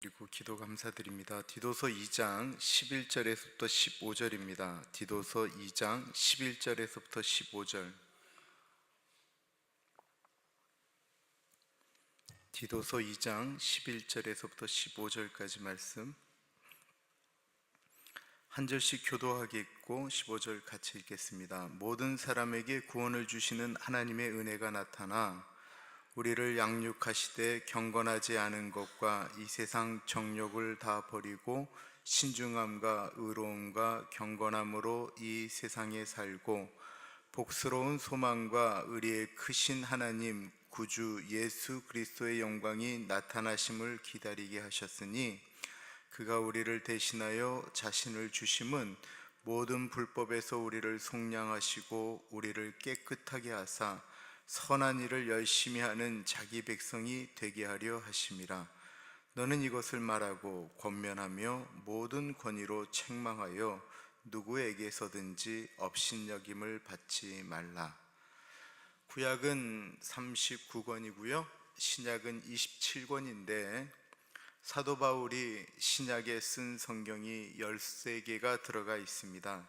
그리고 기도 감사드립니다. 디도서 2장 11절에서부터 15절입니다. 디도서 2장 11절에서부터 15절. 디도서 2장 11절에서부터 15절까지 말씀 한 절씩 교도하게 읽고 15절 같이 읽겠습니다. 모든 사람에게 구원을 주시는 하나님의 은혜가 나타나 우리를 양육하시되 경건하지 않은 것과 이 세상 정욕을 다 버리고 신중함과 의로움과 경건함으로 이 세상에 살고 복스러운 소망과 의리의 크신 하나님 구주 예수 그리스도의 영광이 나타나심을 기다리게 하셨으니 그가 우리를 대신하여 자신을 주심은 모든 불법에서 우리를 속량하시고 우리를 깨끗하게 하사 선한 일을 열심히 하는 자기 백성이 되게 하려 하심이라. 너는 이것을 말하고 권면하며 모든 권위로 책망하여 누구에게서든지 업신여김을 받지 말라. 구약은 39권이고요 신약은 27권인데 사도 바울이 신약에 쓴 성경이 13개가 들어가 있습니다.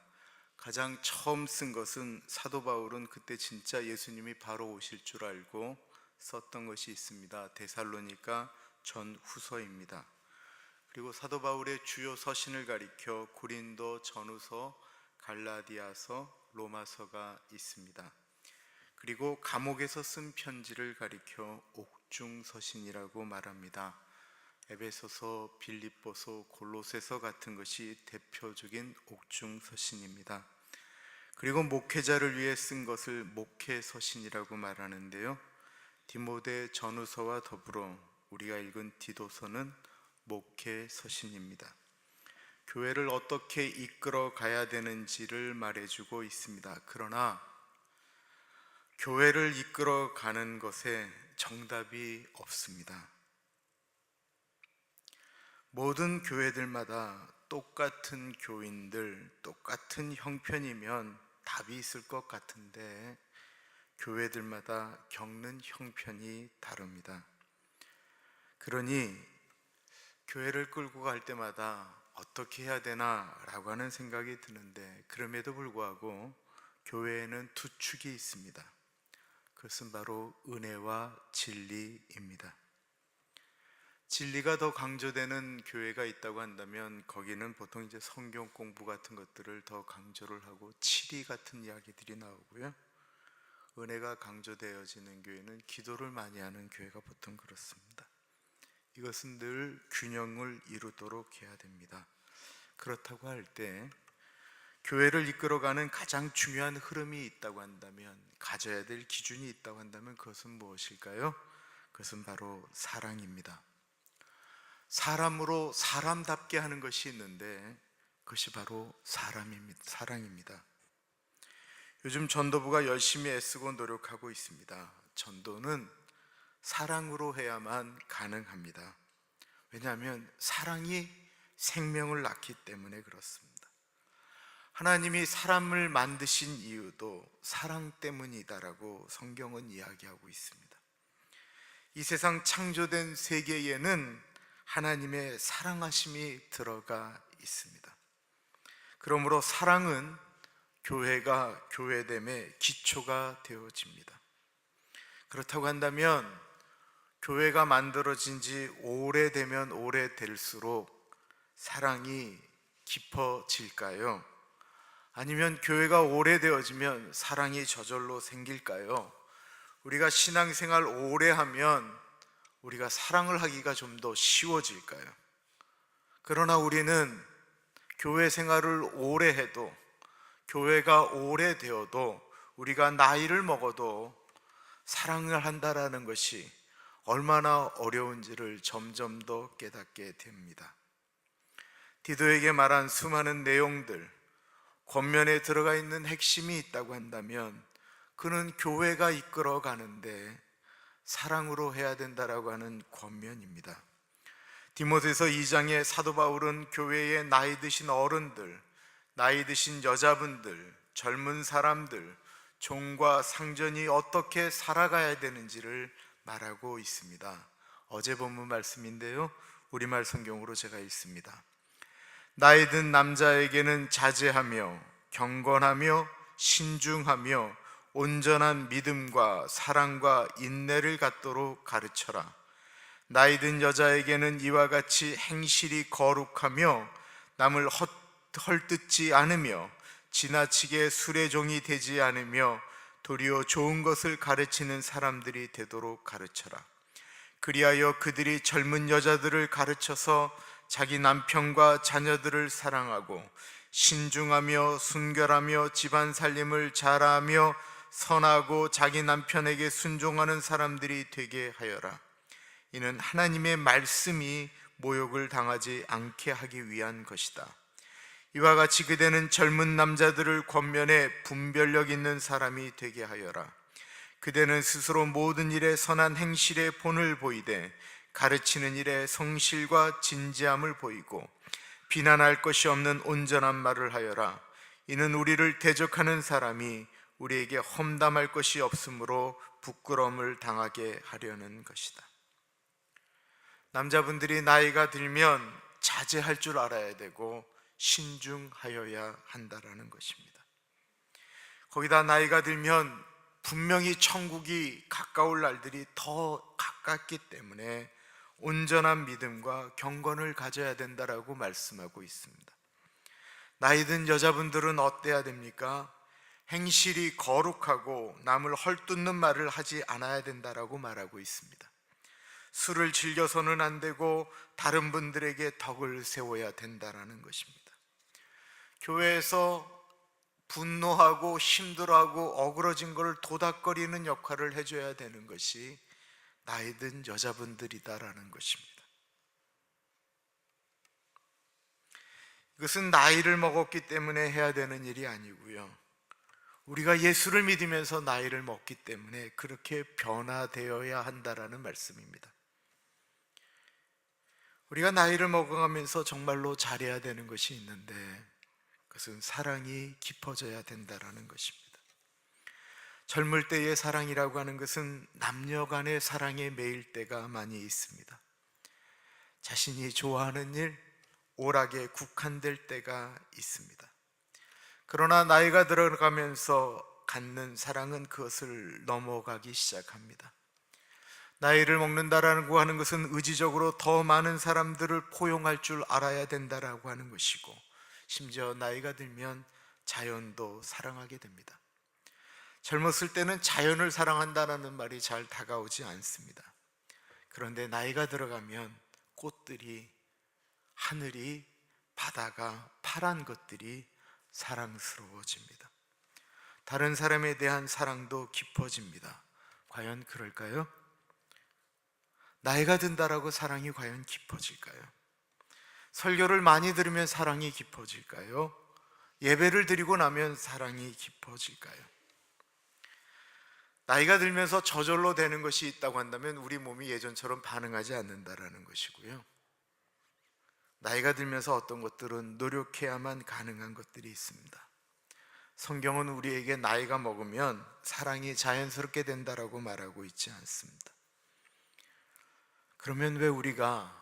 가장 처음 쓴 것은 사도 바울은 그때 진짜 예수님이 바로 오실 줄 알고 썼던 것이 있습니다. 데살로니가 전후서입니다. 그리고 사도 바울의 주요 서신을 가리켜 고린도 전후서, 갈라디아서, 로마서가 있습니다. 그리고 감옥에서 쓴 편지를 가리켜 옥중서신이라고 말합니다. 에베소서, 빌립보서, 골로새서 같은 것이 대표적인 옥중서신입니다. 그리고 목회자를 위해 쓴 것을 목회서신이라고 말하는데요, 디모데 전후서와 더불어 우리가 읽은 디도서는 목회서신입니다. 교회를 어떻게 이끌어 가야 되는지를 말해주고 있습니다. 그러나 교회를 이끌어 가는 것에 정답이 없습니다. 모든 교회들마다 똑같은 교인들, 똑같은 형편이면 답이 있을 것 같은데 교회들마다 겪는 형편이 다릅니다. 그러니 교회를 끌고 갈 때마다 어떻게 해야 되나라고 하는 생각이 드는데, 그럼에도 불구하고 교회에는 두 축이 있습니다. 그것은 바로 은혜와 진리입니다. 진리가 더 강조되는 교회가 있다고 한다면 거기는 보통 이제 성경 공부 같은 것들을 더 강조를 하고 치리 같은 이야기들이 나오고요, 은혜가 강조되어지는 교회는 기도를 많이 하는 교회가 보통 그렇습니다. 이것은 늘 균형을 이루도록 해야 됩니다. 그렇다고 할 때 교회를 이끌어가는 가장 중요한 흐름이 있다고 한다면, 가져야 될 기준이 있다고 한다면 그것은 무엇일까요? 그것은 바로 사랑입니다. 사람으로 사람답게 하는 것이 있는데 그것이 바로 사랑입니다. 요즘 전도부가 열심히 애쓰고 노력하고 있습니다. 전도는 사랑으로 해야만 가능합니다. 왜냐하면 사랑이 생명을 낳기 때문에 그렇습니다. 하나님이 사람을 만드신 이유도 사랑 때문이다라고 성경은 이야기하고 있습니다. 이 세상 창조된 세계에는 하나님의 사랑하심이 들어가 있습니다. 그러므로 사랑은 교회가 교회됨의 기초가 되어집니다. 그렇다고 한다면 교회가 만들어진 지 오래되면 오래될수록 사랑이 깊어질까요? 아니면 교회가 오래되어지면 사랑이 저절로 생길까요? 우리가 신앙생활 오래 하면 우리가 사랑을 하기가 좀 더 쉬워질까요? 그러나 우리는 교회 생활을 오래 해도, 교회가 오래되어도, 우리가 나이를 먹어도 사랑을 한다라는 것이 얼마나 어려운지를 점점 더 깨닫게 됩니다. 디도에게 말한 수많은 내용들, 권면에 들어가 있는 핵심이 있다고 한다면 그는 교회가 이끌어 가는데 사랑으로 해야 된다라고 하는 권면입니다. 디모데서 2장에 사도 바울은 교회의 나이 드신 어른들, 나이 드신 여자분들, 젊은 사람들, 종과 상전이 어떻게 살아가야 되는지를 말하고 있습니다. 어제 본문 말씀인데요, 우리말 성경으로 제가 읽습니다. 나이 든 남자에게는 자제하며 경건하며 신중하며 온전한 믿음과 사랑과 인내를 갖도록 가르쳐라. 나이 든 여자에게는 이와 같이 행실이 거룩하며 남을 헐뜯지 않으며 지나치게 술의 종이 되지 않으며 도리어 좋은 것을 가르치는 사람들이 되도록 가르쳐라. 그리하여 그들이 젊은 여자들을 가르쳐서 자기 남편과 자녀들을 사랑하고 신중하며 순결하며 집안 살림을 잘하며 선하고 자기 남편에게 순종하는 사람들이 되게 하여라. 이는 하나님의 말씀이 모욕을 당하지 않게 하기 위한 것이다. 이와 같이 그대는 젊은 남자들을 권면해 분별력 있는 사람이 되게 하여라. 그대는 스스로 모든 일에 선한 행실의 본을 보이되 가르치는 일에 성실과 진지함을 보이고 비난할 것이 없는 온전한 말을 하여라. 이는 우리를 대적하는 사람이 우리에게 험담할 것이 없으므로 부끄러움을 당하게 하려는 것이다. 남자분들이 나이가 들면 자제할 줄 알아야 되고 신중하여야 한다라는 것입니다. 거기다 나이가 들면 분명히 천국이 가까울 날들이 더 가깝기 때문에 온전한 믿음과 경건을 가져야 된다라고 말씀하고 있습니다. 나이 든 여자분들은 어때야 됩니까? 행실이 거룩하고 남을 헐뜯는 말을 하지 않아야 된다라고 말하고 있습니다. 술을 즐겨서는 안 되고 다른 분들에게 덕을 세워야 된다라는 것입니다. 교회에서 분노하고 힘들어하고 어그러진 것을 도닥거리는 역할을 해줘야 되는 것이 나이 든 여자분들이다라는 것입니다. 이것은 나이를 먹었기 때문에 해야 되는 일이 아니고요, 우리가 예수를 믿으면서 나이를 먹기 때문에 그렇게 변화되어야 한다라는 말씀입니다. 우리가 나이를 먹어가면서 정말로 잘해야 되는 것이 있는데 그것은 사랑이 깊어져야 된다라는 것입니다. 젊을 때의 사랑이라고 하는 것은 남녀 간의 사랑에 매일 때가 많이 있습니다. 자신이 좋아하는 일, 오락에 국한될 때가 있습니다. 그러나 나이가 들어가면서 갖는 사랑은 그것을 넘어가기 시작합니다. 나이를 먹는다라고 하는 것은 의지적으로 더 많은 사람들을 포용할 줄 알아야 된다라고 하는 것이고, 심지어 나이가 들면 자연도 사랑하게 됩니다. 젊었을 때는 자연을 사랑한다는 말이 잘 다가오지 않습니다. 그런데 나이가 들어가면 꽃들이, 하늘이, 바다가, 파란 것들이 사랑스러워집니다. 다른 사람에 대한 사랑도 깊어집니다. 과연 그럴까요? 나이가 든다라고 사랑이 과연 깊어질까요? 설교를 많이 들으면 사랑이 깊어질까요? 예배를 드리고 나면 사랑이 깊어질까요? 나이가 들면서 저절로 되는 것이 있다고 한다면 우리 몸이 예전처럼 반응하지 않는다라는 것이고요, 나이가 들면서 어떤 것들은 노력해야만 가능한 것들이 있습니다. 성경은 우리에게 나이가 먹으면 사랑이 자연스럽게 된다라고 말하고 있지 않습니다. 그러면 왜 우리가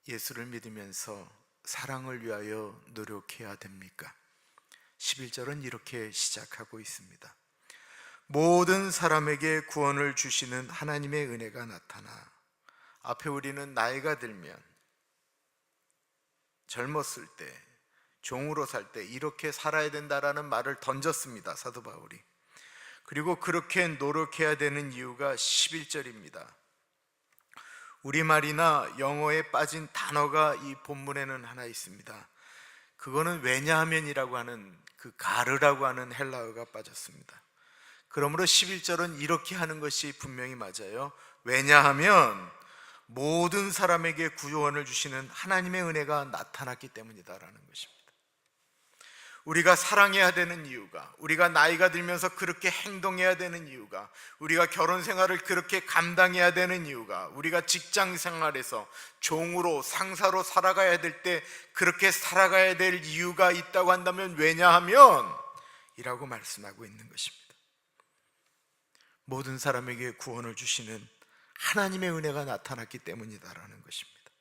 예수를 믿으면서 사랑을 위하여 노력해야 됩니까? 11절은 이렇게 시작하고 있습니다. 모든 사람에게 구원을 주시는 하나님의 은혜가 나타나. 앞에 우리는 나이가 들면, 젊었을 때, 종으로 살 때 이렇게 살아야 된다라는 말을 던졌습니다, 사도 바울이. 그리고 그렇게 노력해야 되는 이유가 11절입니다. 우리말이나 영어에 빠진 단어가 이 본문에는 하나 있습니다. 그거는 왜냐하면이라고 하는, 그 가르라고 하는 헬라어가 빠졌습니다. 그러므로 11절은 이렇게 하는 것이 분명히 맞아요. 왜냐하면 모든 사람에게 구원을 주시는 하나님의 은혜가 나타났기 때문이다라는 것입니다. 우리가 사랑해야 되는 이유가, 우리가 나이가 들면서 그렇게 행동해야 되는 이유가, 우리가 결혼 생활을 그렇게 감당해야 되는 이유가, 우리가 직장 생활에서 종으로, 상사로 살아가야 될 때 그렇게 살아가야 될 이유가 있다고 한다면 왜냐하면 이라고 말씀하고 있는 것입니다. 모든 사람에게 구원을 주시는 하나님의 은혜가 나타났기 때문이다라는 것입니다.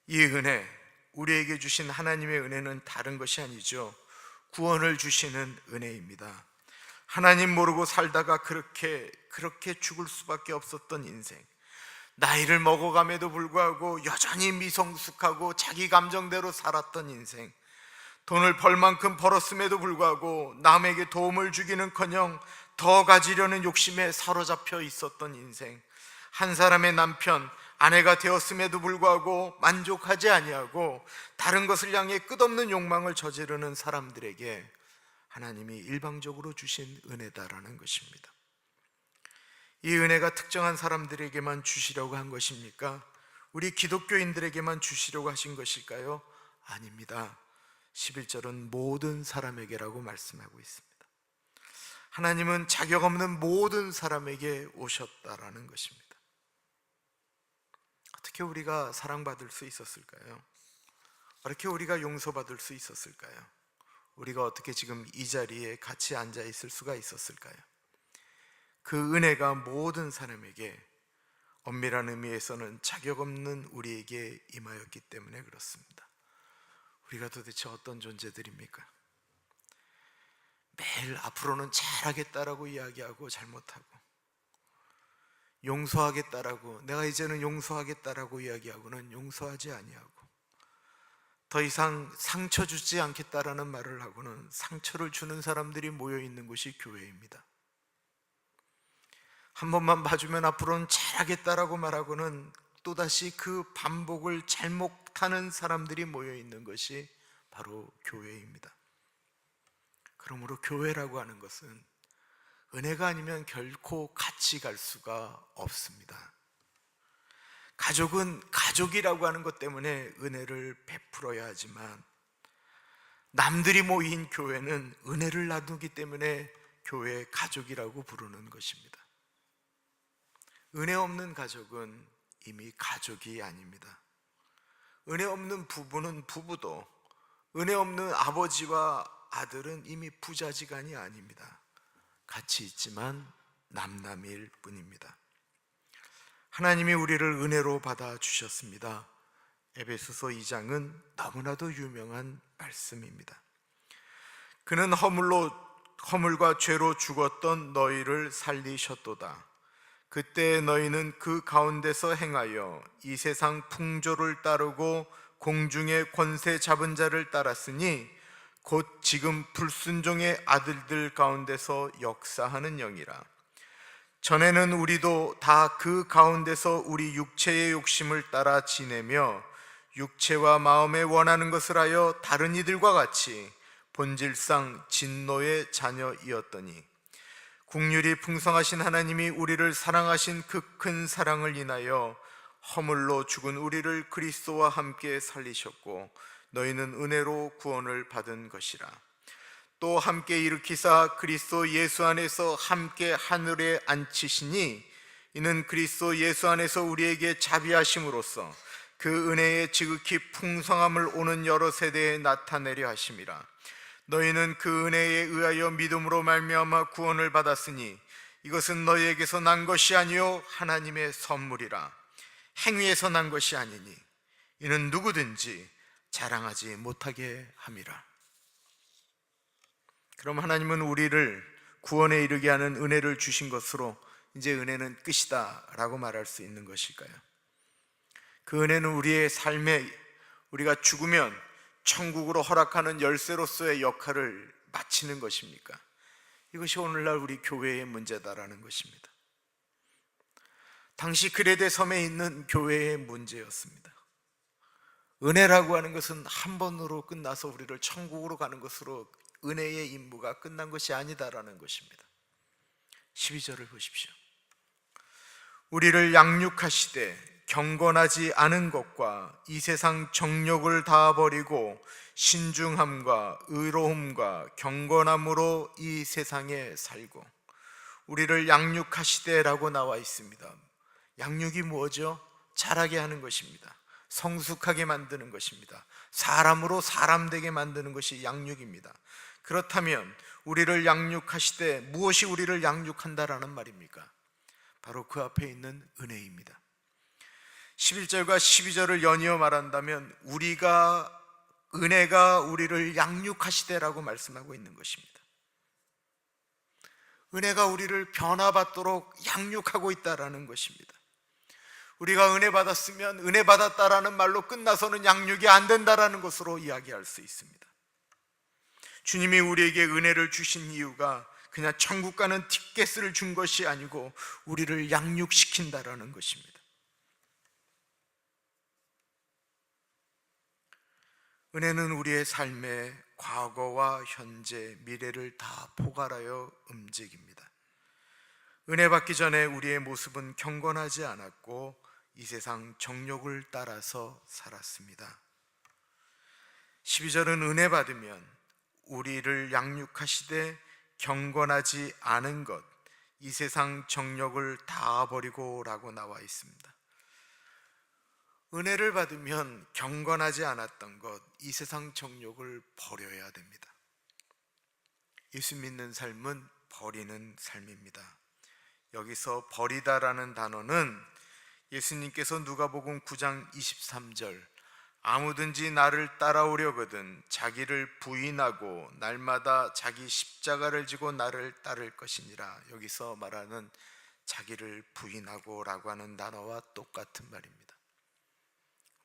이 은혜, 우리에게 주신 하나님의 은혜는 다른 것이 아니죠. 구원을 주시는 은혜입니다. 하나님 모르고 살다가 그렇게 죽을 수밖에 없었던 인생, 나이를 먹어감에도 불구하고 여전히 미성숙하고 자기 감정대로 살았던 인생, 돈을 벌 만큼 벌었음에도 불구하고 남에게 도움을 주기는커녕 더 가지려는 욕심에 사로잡혀 있었던 인생, 한 사람의 남편, 아내가 되었음에도 불구하고 만족하지 아니하고 다른 것을 향해 끝없는 욕망을 저지르는 사람들에게 하나님이 일방적으로 주신 은혜다라는 것입니다. 이 은혜가 특정한 사람들에게만 주시려고 한 것입니까? 우리 기독교인들에게만 주시려고 하신 것일까요? 아닙니다. 11절은 모든 사람에게라고 말씀하고 있습니다. 하나님은 자격 없는 모든 사람에게 오셨다라는 것입니다. 어떻게 우리가 사랑받을 수 있었을까요? 어떻게 우리가 용서받을 수 있었을까요? 우리가 어떻게 지금 이 자리에 같이 앉아 있을 수가 있었을까요? 그 은혜가 모든 사람에게, 엄밀한 의미에서는 자격 없는 우리에게 임하였기 때문에 그렇습니다. 우리가 도대체 어떤 존재들입니까? 매일 앞으로는 잘하겠다라고 이야기하고 잘못하고, 용서하겠다라고, 내가 이제는 용서하겠다라고 이야기하고는 용서하지 아니하고, 더 이상 상처 주지 않겠다라는 말을 하고는 상처를 주는 사람들이 모여 있는 곳이 교회입니다. 한 번만 봐주면 앞으로는 잘하겠다라고 말하고는 또다시 그 반복을 잘못하는 사람들이 모여 있는 것이 바로 교회입니다. 그러므로 교회라고 하는 것은 은혜가 아니면 결코 같이 갈 수가 없습니다. 가족은 가족이라고 하는 것 때문에 은혜를 베풀어야 하지만, 남들이 모인 교회는 은혜를 나누기 때문에 교회 가족이라고 부르는 것입니다. 은혜 없는 가족은 이미 가족이 아닙니다. 은혜 없는 부부는 부부도, 은혜 없는 아버지와 아들은 이미 부자지간이 아닙니다. 같이 있지만 남남일 뿐입니다. 하나님이 우리를 은혜로 받아주셨습니다. 에베소서 2장은 너무나도 유명한 말씀입니다. 그는 허물과 죄로 죽었던 너희를 살리셨도다. 그때 너희는 그 가운데서 행하여 이 세상 풍조를 따르고 공중의 권세 잡은 자를 따랐으니 곧 지금 불순종의 아들들 가운데서 역사하는 영이라. 전에는 우리도 다 그 가운데서 우리 육체의 욕심을 따라 지내며 육체와 마음에 원하는 것을 하여 다른 이들과 같이 본질상 진노의 자녀이었더니, 긍휼이 풍성하신 하나님이 우리를 사랑하신 그 큰 사랑을 인하여 허물로 죽은 우리를 그리스도와 함께 살리셨고 너희는 은혜로 구원을 받은 것이라. 또 함께 일으키사 그리스도 예수 안에서 함께 하늘에 앉히시니 이는 그리스도 예수 안에서 우리에게 자비하심으로써 그 은혜의 지극히 풍성함을 오는 여러 세대에 나타내려 하심이라. 너희는 그 은혜에 의하여 믿음으로 말미암아 구원을 받았으니 이것은 너희에게서 난 것이 아니요 하나님의 선물이라. 행위에서 난 것이 아니니 이는 누구든지 자랑하지 못하게 함이라. 그럼 하나님은 우리를 구원에 이르게 하는 은혜를 주신 것으로 이제 은혜는 끝이다 라고 말할 수 있는 것일까요? 그 은혜는 우리의 삶에 우리가 죽으면 천국으로 허락하는 열쇠로서의 역할을 마치는 것입니까? 이것이 오늘날 우리 교회의 문제다라는 것입니다. 당시 그레데 섬에 있는 교회의 문제였습니다. 은혜라고 하는 것은 한 번으로 끝나서 우리를 천국으로 가는 것으로 은혜의 임무가 끝난 것이 아니다라는 것입니다. 12절을 보십시오. 우리를 양육하시되 경건하지 않은 것과 이 세상 정욕을 다 버리고 신중함과 의로움과 경건함으로 이 세상에 살고. 우리를 양육하시되라고 나와 있습니다. 양육이 뭐죠? 자라게 하는 것입니다. 성숙하게 만드는 것입니다. 사람으로 사람 되게 만드는 것이 양육입니다. 그렇다면 우리를 양육하시되 무엇이 우리를 양육한다라는 말입니까? 바로 그 앞에 있는 은혜입니다. 11절과 12절을 연이어 말한다면 은혜가 우리를 양육하시되라고 말씀하고 있는 것입니다. 은혜가 우리를 변화받도록 양육하고 있다라는 것입니다. 우리가 은혜 받았으면 은혜 받았다라는 말로 끝나서는 양육이 안 된다라는 것으로 이야기할 수 있습니다. 주님이 우리에게 은혜를 주신 이유가 그냥 천국 가는 티켓을 준 것이 아니고 우리를 양육시킨다라는 것입니다. 은혜는 우리의 삶의 과거와 현재, 미래를 다 포괄하여 움직입니다. 은혜 받기 전에 우리의 모습은 경건하지 않았고 이 세상 정욕을 따라서 살았습니다. 12절은 은혜 받으면 우리를 양육하시되 경건하지 않은 것, 이 세상 정욕을 다 버리고 라고 나와 있습니다. 은혜를 받으면 경건하지 않았던 것, 이 세상 정욕을 버려야 됩니다. 예수 믿는 삶은 버리는 삶입니다. 여기서 버리다라는 단어는 예수님께서 누가복음 9장 23절 아무든지 나를 따라오려거든 자기를 부인하고 날마다 자기 십자가를 지고 나를 따를 것이니라. 여기서 말하는 자기를 부인하고 라고 하는 단어와 똑같은 말입니다.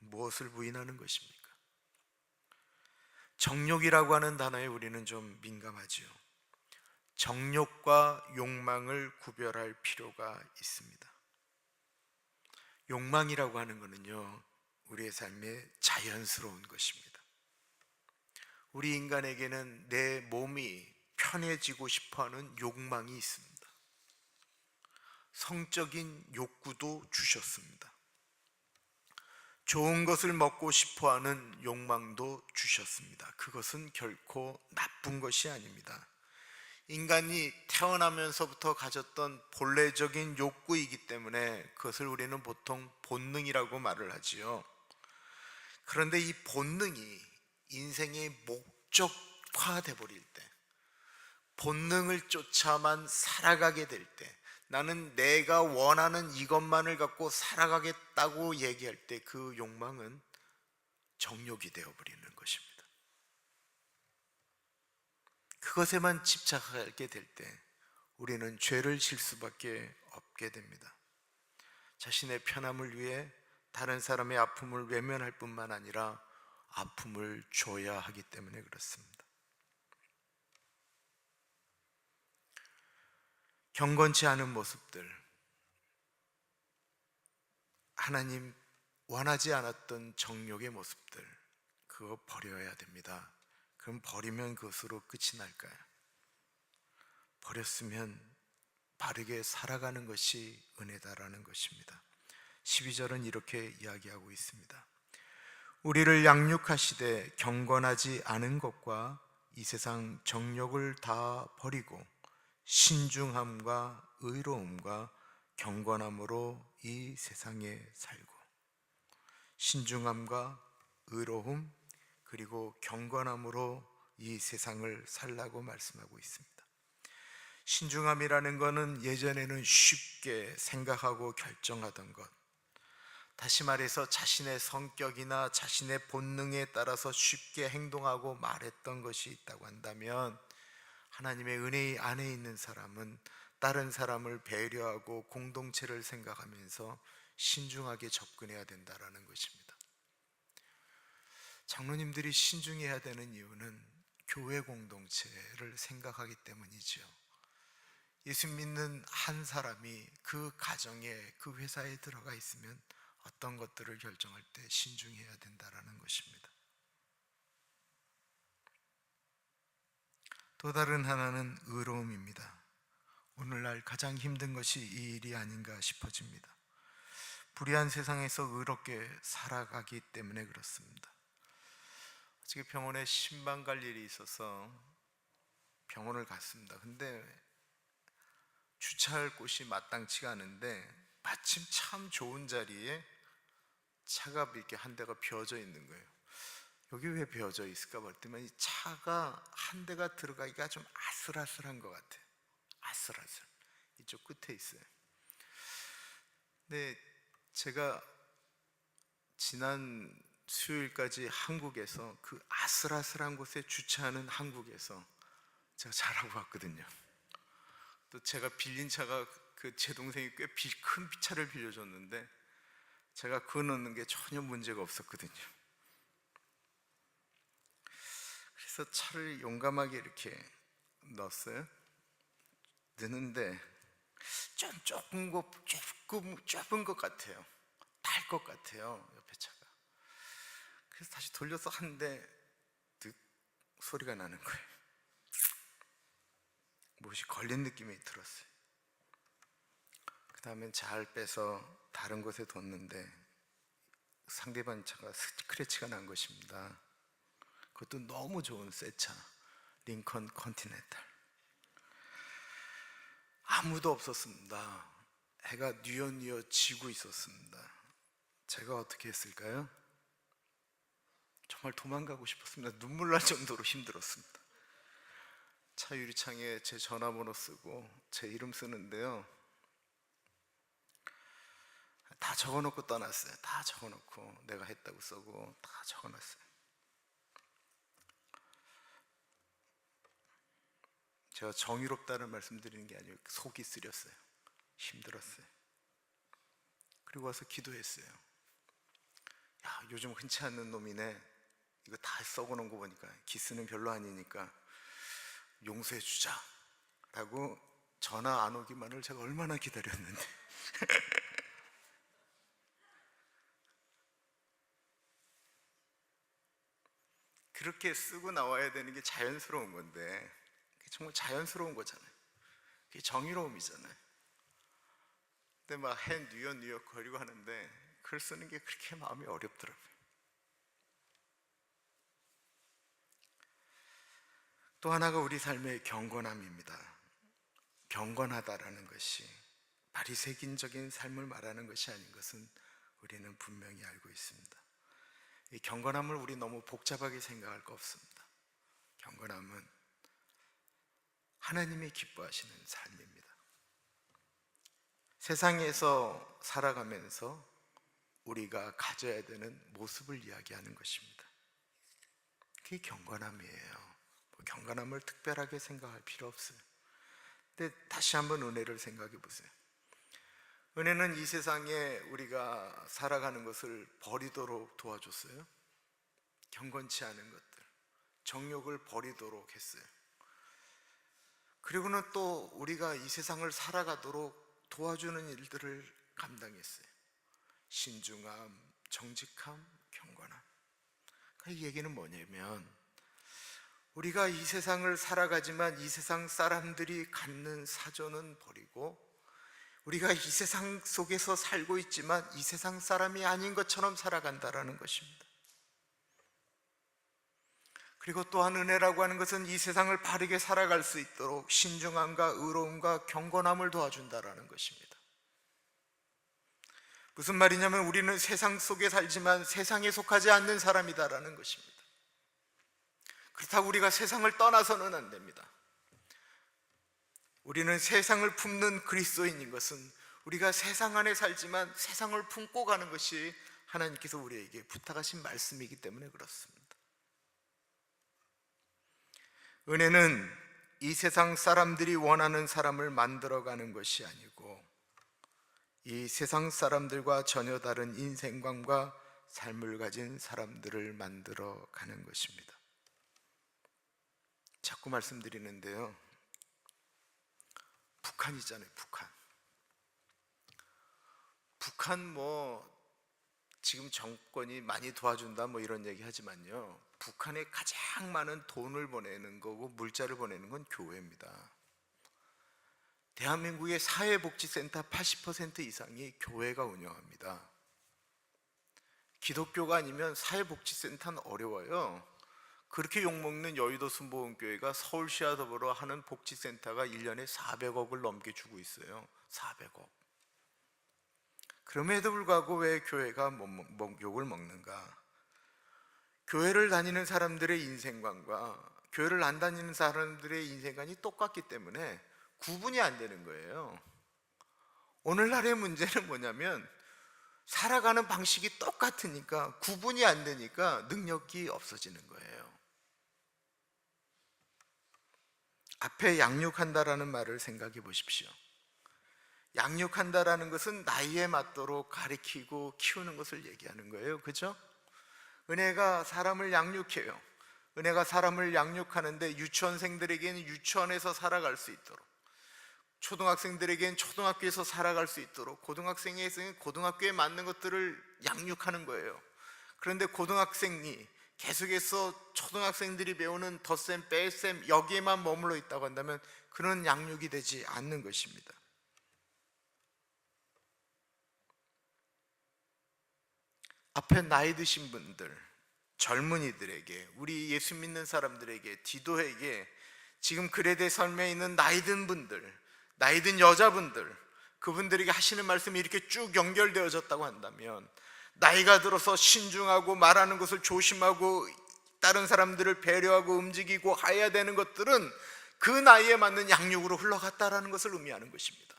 무엇을 부인하는 것입니까? 정욕이라고 하는 단어에 우리는 좀 민감하지요. 정욕과 욕망을 구별할 필요가 있습니다. 욕망이라고 하는 것은요, 우리의 삶에 자연스러운 것입니다. 우리 인간에게는 내 몸이 편해지고 싶어하는 욕망이 있습니다. 성적인 욕구도 주셨습니다. 좋은 것을 먹고 싶어하는 욕망도 주셨습니다. 그것은 결코 나쁜 것이 아닙니다. 인간이 태어나면서부터 가졌던 본래적인 욕구이기 때문에 그것을 우리는 보통 본능이라고 말을 하지요. 그런데 이 본능이 인생의 목적화돼 버릴 때, 본능을 쫓아만 살아가게 될 때, 나는 내가 원하는 이것만을 갖고 살아가겠다고 얘기할 때 그 욕망은 정욕이 되어버리는 것입니다. 그것에만 집착하게 될 때 우리는 죄를 질 수밖에 없게 됩니다. 자신의 편함을 위해 다른 사람의 아픔을 외면할 뿐만 아니라 아픔을 줘야 하기 때문에 그렇습니다. 경건치 않은 모습들, 하나님 원하지 않았던 정욕의 모습들, 그거 버려야 됩니다. 그럼 버리면 그것으로 끝이 날까요? 버렸으면 바르게 살아가는 것이 은혜다라는 것입니다. 12절은 이렇게 이야기하고 있습니다. 우리를 양육하시되 경건하지 않은 것과 이 세상 정욕을 다 버리고 신중함과 의로움과 경건함으로 이 세상에 살고, 신중함과 의로움 그리고 경건함으로 이 세상을 살라고 말씀하고 있습니다. 신중함이라는 것은 예전에는 쉽게 생각하고 결정하던 것, 다시 말해서 자신의 성격이나 자신의 본능에 따라서 쉽게 행동하고 말했던 것이 있다고 한다면, 하나님의 은혜 안에 있는 사람은 다른 사람을 배려하고 공동체를 생각하면서 신중하게 접근해야 된다는 것입니다. 장로님들이 신중해야 되는 이유는 교회 공동체를 생각하기 때문이죠. 예수 믿는 한 사람이 그 가정에, 그 회사에 들어가 있으면 어떤 것들을 결정할 때 신중해야 된다는 것입니다. 또 다른 하나는 의로움입니다. 오늘날 가장 힘든 것이 이 일이 아닌가 싶어집니다. 불의한 세상에서 의롭게 살아가기 때문에 그렇습니다. 어저께 병원에 신방 갈 일이 있어서 병원을 갔습니다. 근데 주차할 곳이 마땅치가 않은데 마침 참 좋은 자리에 차가 이렇게 한 대가 비어져 있는 거예요. 여기 왜 비어져 있을까 봤더니 이 차가 한 대가 들어가기가 좀 아슬아슬한 것 같아요. 아슬아슬. 이쪽 끝에 있어요. 근데 제가 지난 수요일까지 한국에서 그 아슬아슬한 곳에 주차하는 한국에서 제가 잘하고 왔거든요. 또 제가 빌린 차가 제 동생이 꽤 큰 차를 빌려줬는데 제가 그거 넣는 게 전혀 문제가 없었거든요. 그래서 차를 용감하게 이렇게 넣었어요. 넣는데 좀 조금 좁은 것 같아요. 탈 것 같아요, 옆에 차가. 그래서 다시 돌려서 하는데 득 소리가 나는 거예요. 무엇이 걸린 느낌이 들었어요. 그 다음엔 잘 빼서 다른 곳에 뒀는데 상대방 차가 스크래치가 난 것입니다. 그것도 너무 좋은 새 차, 링컨 컨티넨탈. 아무도 없었습니다. 해가 뉘어뉘어 지고 있었습니다. 제가 어떻게 했을까요? 정말 도망가고 싶었습니다. 눈물 날 정도로 힘들었습니다. 차 유리창에 제 전화번호 쓰고 제 이름 쓰는데요, 다 적어놓고 떠났어요. 다 적어놓고 내가 했다고 써고 다 적어놨어요. 제가 정의롭다는 말씀드리는 게 아니고 속이 쓰렸어요. 힘들었어요. 그리고 와서 기도했어요. 야, 요즘 흔치 않는 놈이네. 이거 다 썩어놓은 거 보니까 기스는 별로 아니니까 용서해 주자 라고 전화 안 오기만을 제가 얼마나 기다렸는데 그렇게 쓰고 나와야 되는 게 자연스러운 건데, 그게 정말 자연스러운 거잖아요. 그게 정의로움이잖아요. 근데 막 해 뉘엿뉘엿 거리고 하는데 글 쓰는 게 그렇게 마음이 어렵더라고요. 또 하나가 우리 삶의 경건함입니다. 경건하다라는 것이 바리새인적인 삶을 말하는 것이 아닌 것은 우리는 분명히 알고 있습니다. 이 경건함을 우리 너무 복잡하게 생각할 거 없습니다. 경건함은 하나님이 기뻐하시는 삶입니다. 세상에서 살아가면서 우리가 가져야 되는 모습을 이야기하는 것입니다. 그게 경건함이에요. 경건함을 특별하게 생각할 필요 없어요. 근데 다시 한번 은혜를 생각해 보세요. 은혜는 이 세상에 우리가 살아가는 것을 버리도록 도와줬어요. 경건치 않은 것들, 정욕을 버리도록 했어요. 그리고는 또 우리가 이 세상을 살아가도록 도와주는 일들을 감당했어요. 신중함, 정직함, 경건함. 이 얘기는 뭐냐면 우리가 이 세상을 살아가지만 이 세상 사람들이 갖는 사조는 버리고, 우리가 이 세상 속에서 살고 있지만 이 세상 사람이 아닌 것처럼 살아간다라는 것입니다. 그리고 또한 은혜라고 하는 것은 이 세상을 바르게 살아갈 수 있도록 신중함과 의로움과 경건함을 도와준다라는 것입니다. 무슨 말이냐면 우리는 세상 속에 살지만 세상에 속하지 않는 사람이다라는 것입니다. 그렇다고 우리가 세상을 떠나서는 안 됩니다. 우리는 세상을 품는 그리스도인인 것은 우리가 세상 안에 살지만 세상을 품고 가는 것이 하나님께서 우리에게 부탁하신 말씀이기 때문에 그렇습니다. 은혜는 이 세상 사람들이 원하는 사람을 만들어가는 것이 아니고 이 세상 사람들과 전혀 다른 인생관과 삶을 가진 사람들을 만들어가는 것입니다. 자꾸 말씀드리는데요, 북한이잖아요. 북한 지금 정권이 많이 도와준다 이런 얘기 하지만요, 북한에 가장 많은 돈을 보내는 거고 물자를 보내는 건 교회입니다. 대한민국의 사회복지센터 80% 이상이 교회가 운영합니다. 기독교가 아니면 사회복지센터는 어려워요. 그렇게 욕먹는 여의도 순복음교회가 서울시와 더불어 하는 복지센터가 1년에 400억을 넘게 주고 있어요. 400억. 그럼에도 불구하고 왜 교회가 욕을 먹는가? 교회를 다니는 사람들의 인생관과 교회를 안 다니는 사람들의 인생관이 똑같기 때문에 구분이 안 되는 거예요. 오늘날의 문제는 뭐냐면 살아가는 방식이 똑같으니까 구분이 안 되니까 능력이 없어지는 거예요. 앞에 양육한다라는 말을 생각해 보십시오. 양육한다라는 것은 나이에 맞도록 가르치고 키우는 것을 얘기하는 거예요. 그죠? 은혜가 사람을 양육해요. 은혜가 사람을 양육하는데 유치원생들에게는 유치원에서 살아갈 수 있도록, 초등학생들에게는 초등학교에서 살아갈 수 있도록, 고등학생에게는 고등학교에 맞는 것들을 양육하는 거예요. 그런데 고등학생이 계속해서 초등학생들이 배우는 덧셈, 뺄셈 여기에만 머물러 있다고 한다면 그런 양육이 되지 않는 것입니다. 앞에 나이 드신 분들, 젊은이들에게, 우리 예수 믿는 사람들에게, 디도에게, 지금 그레데 삶에 있는 나이 든 분들, 나이 든 여자분들, 그분들에게 하시는 말씀이 이렇게 쭉 연결되어졌다고 한다면, 나이가 들어서 신중하고 말하는 것을 조심하고 다른 사람들을 배려하고 움직이고 해야 되는 것들은 그 나이에 맞는 양육으로 흘러갔다라는 것을 의미하는 것입니다.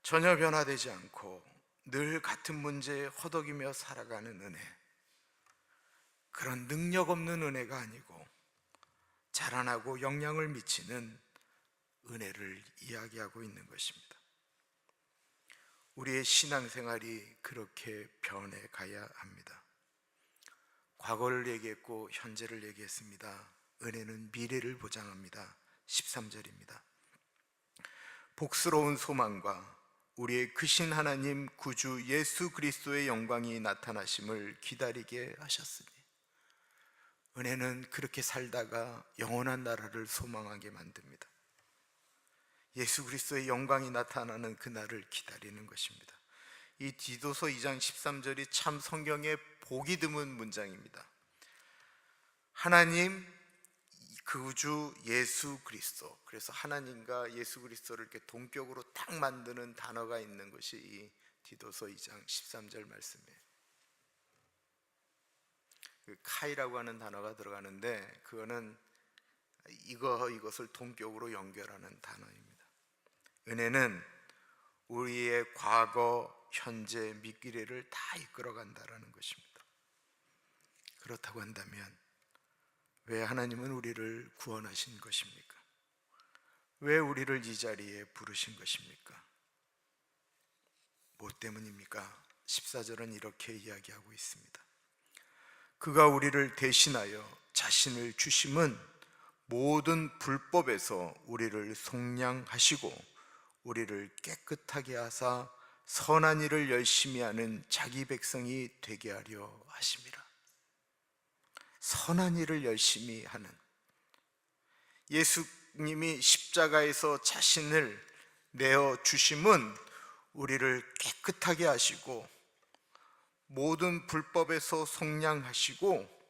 전혀 변화되지 않고 늘 같은 문제에 허덕이며 살아가는 은혜, 그런 능력 없는 은혜가 아니고 자라나고 영향을 미치는 은혜를 이야기하고 있는 것입니다. 우리의 신앙생활이 그렇게 변해가야 합니다. 과거를 얘기했고 현재를 얘기했습니다. 은혜는 미래를 보장합니다. 13절입니다. 복스러운 소망과 우리의 크신 하나님 구주 예수 그리스도의 영광이 나타나심을 기다리게 하셨으니, 은혜는 그렇게 살다가 영원한 나라를 소망하게 만듭니다. 예수 그리스도의 영광이 나타나는 그날을 기다리는 것입니다. 이 디도서 2장 13절이 참 성경에 보기 드문 문장입니다. 하나님 구주 예수 그리스도, 그래서 하나님과 예수 그리스도를 이렇게 동격으로 딱 만드는 단어가 있는 것이 이 디도서 2장 13절 말씀이에요. 그 카이라고 하는 단어가 들어가는데 그거는 이것을 동격으로 연결하는 단어입니다. 은혜는 우리의 과거, 현재, 미래를 다 이끌어간다라는 것입니다. 그렇다고 한다면 왜 하나님은 우리를 구원하신 것입니까? 왜 우리를 이 자리에 부르신 것입니까? 뭐 때문입니까? 14절은 이렇게 이야기하고 있습니다. 그가 우리를 대신하여 자신을 주심은 모든 불법에서 우리를 속량하시고 우리를 깨끗하게 하사 선한 일을 열심히 하는 자기 백성이 되게 하려 하심이라. 선한 일을 열심히 하는, 예수님이 십자가에서 자신을 내어 주심은 우리를 깨끗하게 하시고 모든 불법에서 속량하시고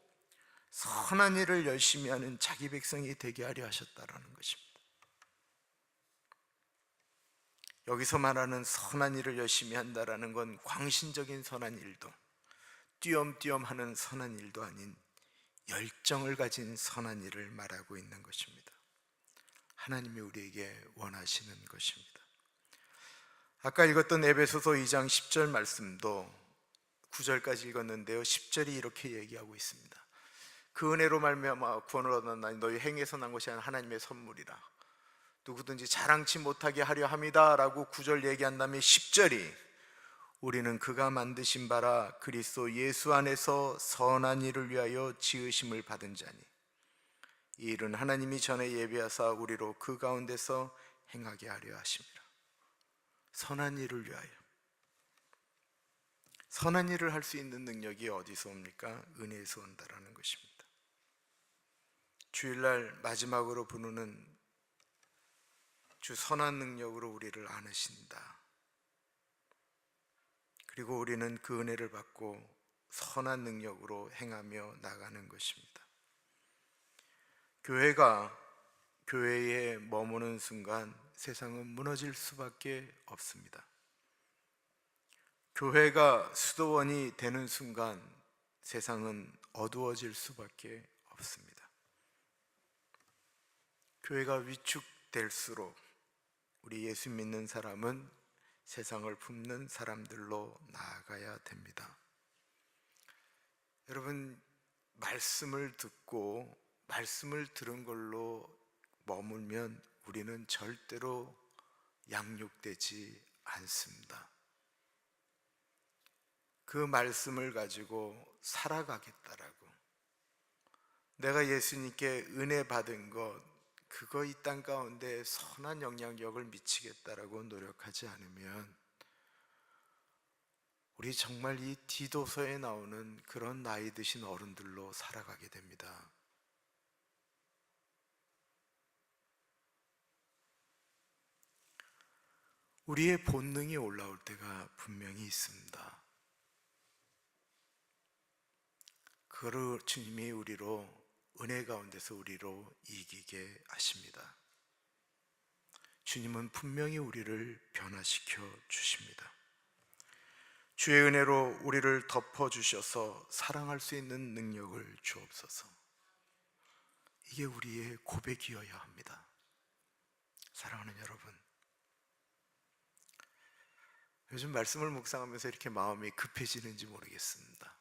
선한 일을 열심히 하는 자기 백성이 되게 하려 하셨다라는 것입니다. 여기서 말하는 선한 일을 열심히 한다라는 건 광신적인 선한 일도, 띄엄띄엄 하는 선한 일도 아닌 열정을 가진 선한 일을 말하고 있는 것입니다. 하나님이 우리에게 원하시는 것입니다. 아까 읽었던 에베소서 2장 10절 말씀도 9절까지 읽었는데요, 10절이 이렇게 얘기하고 있습니다. 그 은혜로 말미암아 구원을 얻었나니 너희 행에서 난 것이 아니라 하나님의 선물이라. 누구든지 자랑치 못하게 하려 함이다 라고 9절 얘기한 다음에 10절이 우리는 그가 만드신 바라 그리스도 예수 안에서 선한 일을 위하여 지으심을 받은 자니 이 일은 하나님이 전에 예비하사 우리로 그 가운데서 행하게 하려 하심이라. 선한 일을 위하여. 선한 일을 할 수 있는 능력이 어디서 옵니까? 은혜에서 온다라는 것입니다. 주일날 마지막으로 부르는 주 선한 능력으로 우리를 안으신다. 그리고 우리는 그 은혜를 받고 선한 능력으로 행하며 나가는 것입니다. 교회가 교회에 머무는 순간 세상은 무너질 수밖에 없습니다. 교회가 수도원이 되는 순간 세상은 어두워질 수밖에 없습니다. 교회가 위축될수록 우리 예수 믿는 사람은 세상을 품는 사람들로 나아가야 됩니다. 여러분, 말씀을 듣고 말씀을 들은 걸로 머물면 우리는 절대로 양육되지 않습니다. 그 말씀을 가지고 살아가겠다라고, 내가 예수님께 은혜 받은 것, 그거 이 땅 가운데 선한 영향력을 미치겠다라고 노력하지 않으면 우리 정말 이 디도서에 나오는 그런 나이 드신 어른들로 살아가게 됩니다. 우리의 본능이 올라올 때가 분명히 있습니다. 그거를 주님이 우리로, 은혜 가운데서 우리로 이기게 하십니다. 주님은 분명히 우리를 변화시켜 주십니다. 주의 은혜로 우리를 덮어주셔서 사랑할 수 있는 능력을 주옵소서. 이게 우리의 고백이어야 합니다. 사랑하는 여러분, 요즘 말씀을 묵상하면서 이렇게 마음이 급해지는지 모르겠습니다.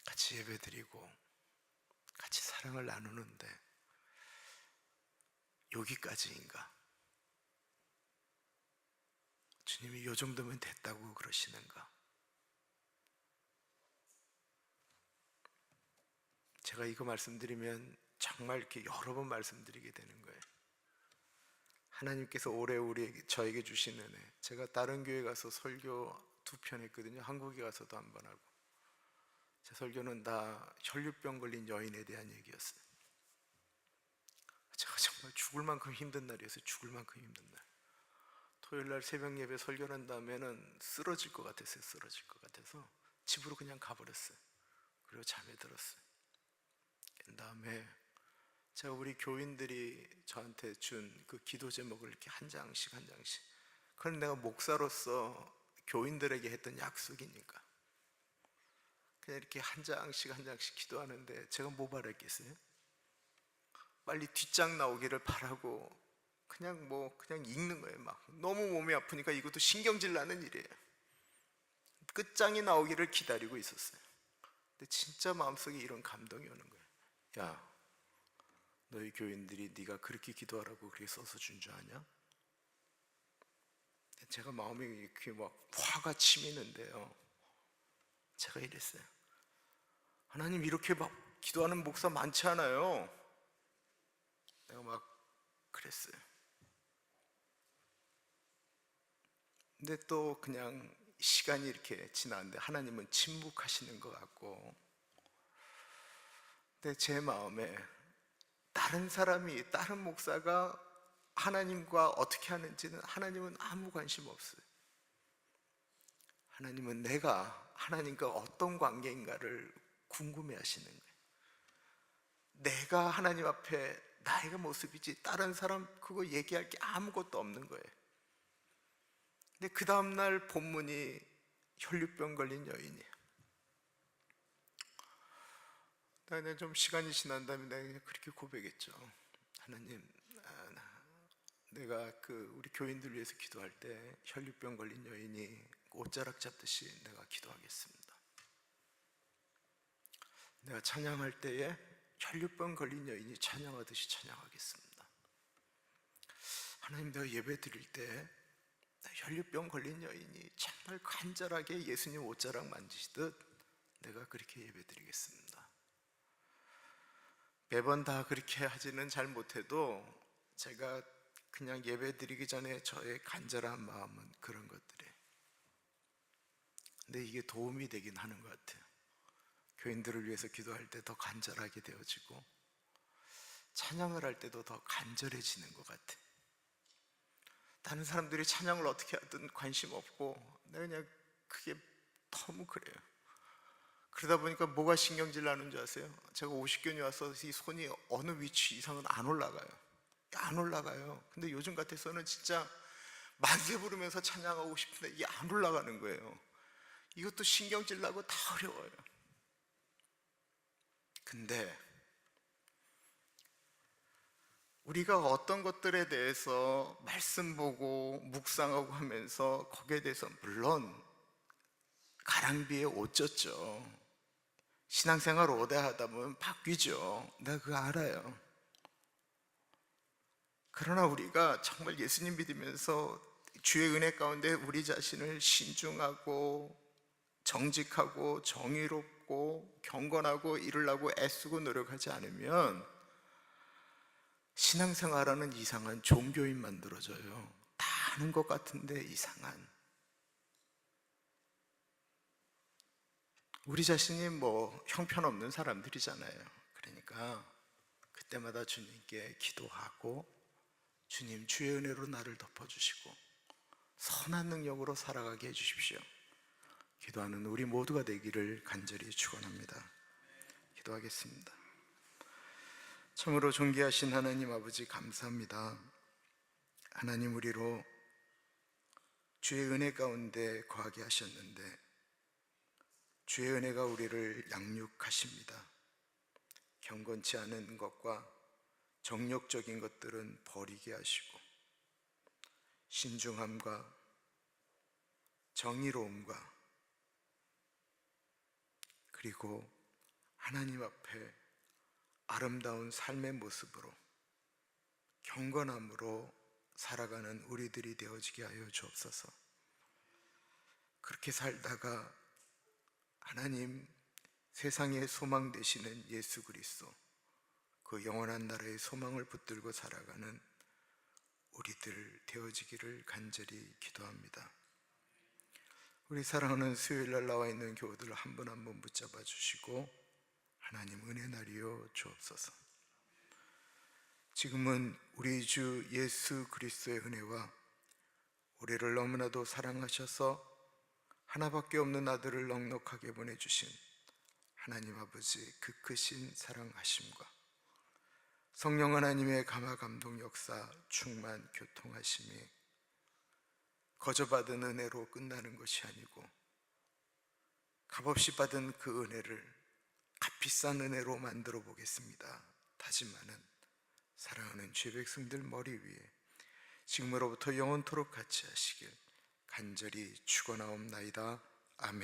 같이 예배드리고 같이 사랑을 나누는데 여기까지인가? 주님이 이 정도면 됐다고 그러시는가? 제가 이거 말씀드리면 정말 이렇게 여러 번 말씀드리게 되는 거예요. 하나님께서 올해 저에게 주신 은혜, 제가 다른 교회 가서 설교 2편 했거든요. 한국에 가서도 한 번 하고. 제 설교는 다 혈류병 걸린 여인에 대한 얘기였어요. 제가 정말 죽을 만큼 힘든 날이었어요. 죽을 만큼 힘든 날. 토요일날 새벽 예배 설교한 다음에는 쓰러질 것 같았어요. 쓰러질 것 같아서 집으로 그냥 가버렸어요. 그리고 잠에 들었어요. 그 다음에 제가 우리 교인들이 저한테 준 그 기도 제목을 이렇게 한 장씩 한 장씩, 그건 내가 목사로서 교인들에게 했던 약속이니까 그냥 이렇게 한 장씩 한 장씩 기도하는데 제가 뭐 바랬겠어요? 빨리 뒷장 나오기를 바라고 그냥 읽는 거예요. 막 너무 몸이 아프니까 이것도 신경질 나는 일이에요. 끝장이 나오기를 기다리고 있었어요. 근데 진짜 마음속에 이런 감동이 오는 거예요. 야, 너희 교인들이 네가 그렇게 기도하라고 그렇게 써서 준 줄 아냐? 제가 마음이 이렇게 막 화가 치미는데요, 제가 이랬어요. 하나님, 이렇게 막 기도하는 목사 많지 않아요. 내가 막 그랬어요. 근데 또 그냥 시간이 이렇게 지났는데 하나님은 침묵하시는 것 같고, 근데 제 마음에 다른 사람이, 다른 목사가 하나님과 어떻게 하는지는 하나님은 아무 관심 없어요. 하나님은 내가 하나님과 어떤 관계인가를 궁금해 하시는 거예요. 내가 하나님 앞에 나의 모습이지 다른 사람 그거 얘기할 게 아무것도 없는 거예요. 근데 그 다음날 본문이 혈류병 걸린 여인이에요. 나는 좀 시간이 지난 다음에 내가 그냥 그렇게 고백했죠. 하나님, 내가 우리 교인들 위해서 기도할 때 혈류병 걸린 여인이 옷자락 잡듯이 내가 기도하겠습니다. 내가 찬양할 때에 혈류병 걸린 여인이 찬양하듯이 찬양하겠습니다. 하나님, 내가 예배 드릴 때 혈류병 걸린 여인이 정말 간절하게 예수님 옷자락 만지시듯 내가 그렇게 예배 드리겠습니다. 매번 다 그렇게 하지는 잘 못해도 제가 그냥 예배 드리기 전에 저의 간절한 마음은 그런 것들이에요. 근데 이게 도움이 되긴 하는 것 같아요. 교인들을 위해서 기도할 때 더 간절하게 되어지고 찬양을 할 때도 더 간절해지는 것 같아요. 다른 사람들이 찬양을 어떻게 하든 관심 없고 내가 그냥 그게 너무 그래요. 그러다 보니까 뭐가 신경질 나는 줄 아세요? 제가 50견이 와서 이 손이 어느 위치 이상은 안 올라가요. 안 올라가요. 근데 요즘 같아서는 진짜 만세 부르면서 찬양하고 싶은데 이게 안 올라가는 거예요. 이것도 신경질 나고 다 어려워요. 근데 우리가 어떤 것들에 대해서 말씀 보고 묵상하고 하면서 거기에 대해서 물론 가랑비에 옷 젖죠. 신앙생활 오래 하다 보면 바뀌죠. 내가 그거 알아요. 그러나 우리가 정말 예수님 믿으면서 주의 은혜 가운데 우리 자신을 신중하고 정직하고 정의롭고 경건하고 이루려고 애쓰고 노력하지 않으면 신앙생활하는 이상한 종교인 만들어져요. 다 아는 것 같은데 이상한. 우리 자신이 뭐 형편없는 사람들이잖아요. 그러니까 그때마다 주님께 기도하고 주님 주의 은혜로 나를 덮어주시고 선한 능력으로 살아가게 해주십시오. 기도하는 우리 모두가 되기를 간절히 축원합니다. 기도하겠습니다. 참으로 존귀하신 하나님 아버지 감사합니다. 하나님 우리로 주의 은혜 가운데 거하게 하셨는데 주의 은혜가 우리를 양육하십니다. 경건치 않은 것과 정욕적인 것들은 버리게 하시고 신중함과 정의로움과 그리고 하나님 앞에 아름다운 삶의 모습으로 경건함으로 살아가는 우리들이 되어지게 하여 주옵소서. 그렇게 살다가 하나님 세상의 소망 되시는 예수 그리스도 그 영원한 나라의 소망을 붙들고 살아가는 우리들 되어지기를 간절히 기도합니다. 우리 사랑하는 수요일날 나와 있는 교우들 한 분 한 분 붙잡아 주시고 하나님 은혜 나리여 주옵소서. 지금은 우리 주 예수 그리스도의 은혜와 우리를 너무나도 사랑하셔서 하나밖에 없는 아들을 넉넉하게 보내주신 하나님 아버지 그 크신 사랑하심과 성령 하나님의 감화 감동 역사 충만 교통하심이 거저 받은 은혜로 끝나는 것이 아니고 값없이 받은 그 은혜를 값비싼 은혜로 만들어 보겠습니다 다짐하는 사랑하는 죄 백성들 머리 위에 지금으로부터 영원토록 같이 하시길 간절히 축원하옵나이다. 아멘.